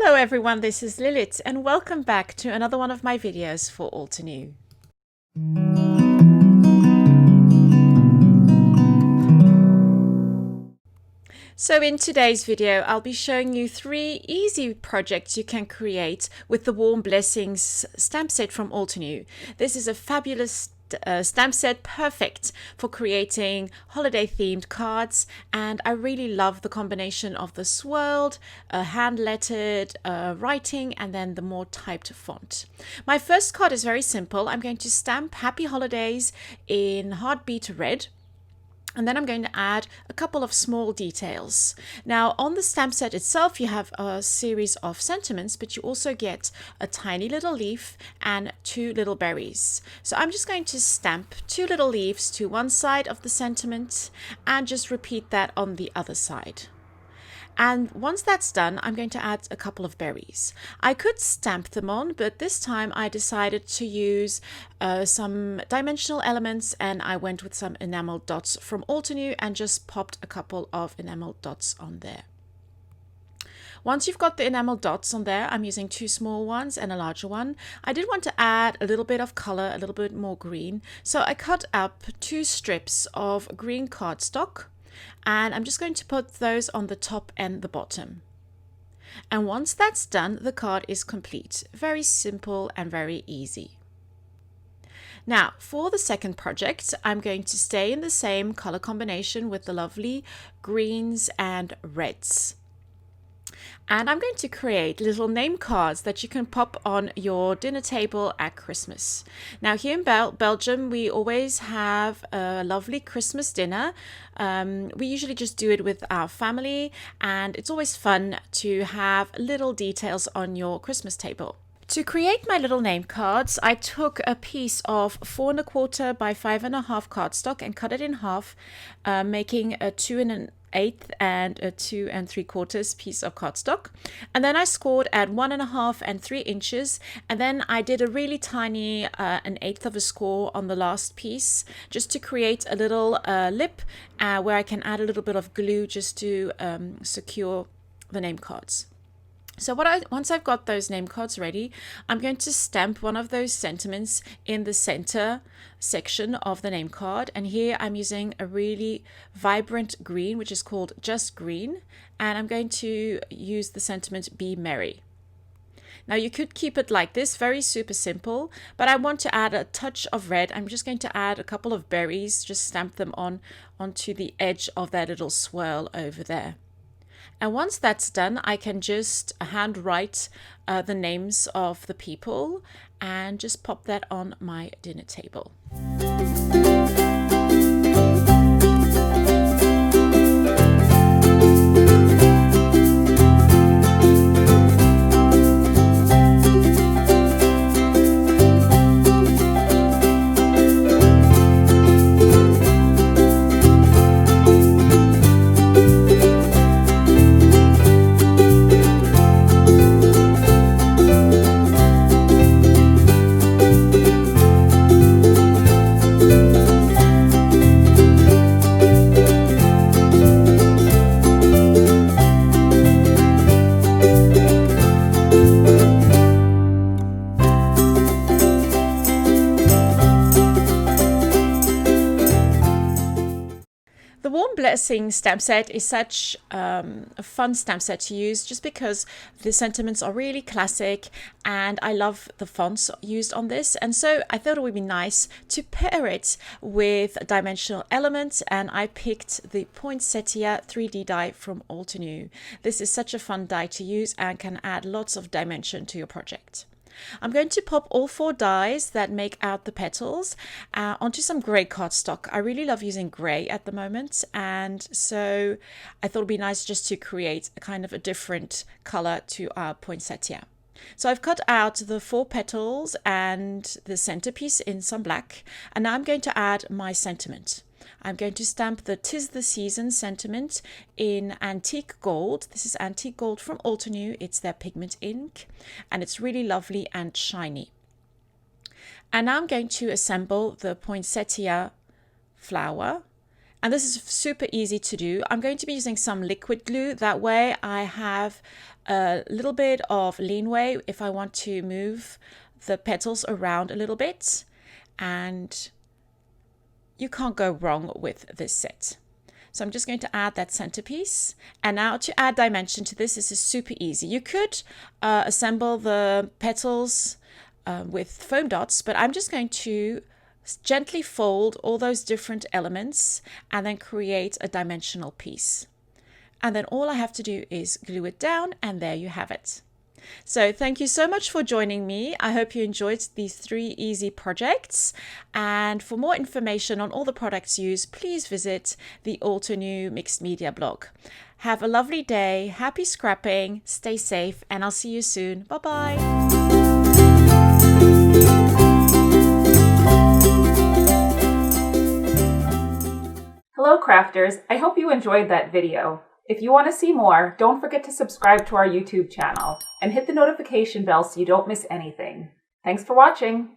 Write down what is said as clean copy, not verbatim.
Hello everyone, this is Lilith and welcome back to another one of my videos for All to New. So in today's video, I'll be showing you 3 easy projects you can create with the Warm Blessings stamp set from All to New. This is a fabulous stamp set, perfect for creating holiday themed cards, and I really love the combination of the swirled, hand lettered writing and then the more typed font. My first card is very simple. I'm going to stamp Happy Holidays in Heartbeat Red. And then I'm going to add a couple of small details. Now on the stamp set itself you have a series of sentiments, but you also get a tiny little leaf and 2 little berries. So I'm just going to stamp 2 little leaves to one side of the sentiment and just repeat that on the other side. And once that's done, I'm going to add a couple of berries. I could stamp them on, but this time I decided to use some dimensional elements, and I went with some enamel dots from All to New and just popped a couple of enamel dots on there. Once you've got the enamel dots on there, I'm using 2 small ones and a larger one. I did want to add a little bit of color, a little bit more green. So I cut up 2 strips of green cardstock, and I'm just going to put those on the top and the bottom. And once that's done, the card is complete. Very simple and very easy. Now for the second project, I'm going to stay in the same color combination with the lovely greens and reds. And I'm going to create little name cards that you can pop on your dinner table at Christmas. Now here in Belgium, we always have a lovely Christmas dinner. We usually just do it with our family, and it's always fun to have little details on your Christmas table. To create my little name cards, I took a piece of 4 1/4 by 5 1/2 cardstock and cut it in half, making a 2 1/8 and a 2 3/4 piece of cardstock. And then I scored at 1 1/2 and 3 inches. And then I did a really tiny 1/8 of a score on the last piece, just to create a little lip where I can add a little bit of glue just to secure the name cards. So once I've got those name cards ready, I'm going to stamp one of those sentiments in the center section of the name card. And here I'm using a really vibrant green, which is called Just Green. And I'm going to use the sentiment Be Merry. Now you could keep it like this, very super simple, but I want to add a touch of red. I'm just going to add a couple of berries, just stamp them onto the edge of that little swirl over there. And once that's done, I can just hand write the names of the people and just pop that on my dinner table. The Warm Blessing stamp set is such a fun stamp set to use, just because the sentiments are really classic and I love the fonts used on this. And so I thought it would be nice to pair it with dimensional elements, and I picked the Poinsettia 3D die from All to New. This is such a fun die to use and can add lots of dimension to your project. I'm going to pop all 4 dies that make out the petals onto some Gray Cardstock. I really love using gray at the moment, and so I thought it'd be nice just to create a kind of a different color to our Poinsettia. So I've cut out the 4 petals and the centerpiece in some black, and now I'm going to add my sentiment. I'm going to stamp the 'Tis the Season sentiment in antique gold. This is antique gold from All to New. It's their pigment ink, and it's really lovely and shiny. And now I'm going to assemble the Poinsettia flower, And this is super easy to do. I'm going to be using some liquid glue. That way I have a little bit of leeway if I want to move the petals around a little bit. And you can't go wrong with this set. So I'm just going to add that centerpiece. And now to add dimension to this is super easy. You could assemble the petals with foam dots, but I'm just going to gently fold all those different elements and then create a dimensional piece. And then all I have to do is glue it down, and there you have it. So thank you so much for joining me. I hope you enjoyed these 3 easy projects. And for more information on all the products used, please visit the Altenew Mixed Media blog. Have a lovely day, happy scrapping, stay safe, and I'll see you soon. Bye-bye. Hello crafters, I hope you enjoyed that video. If you want to see more, don't forget to subscribe to our YouTube channel and hit the notification bell so you don't miss anything. Thanks for watching!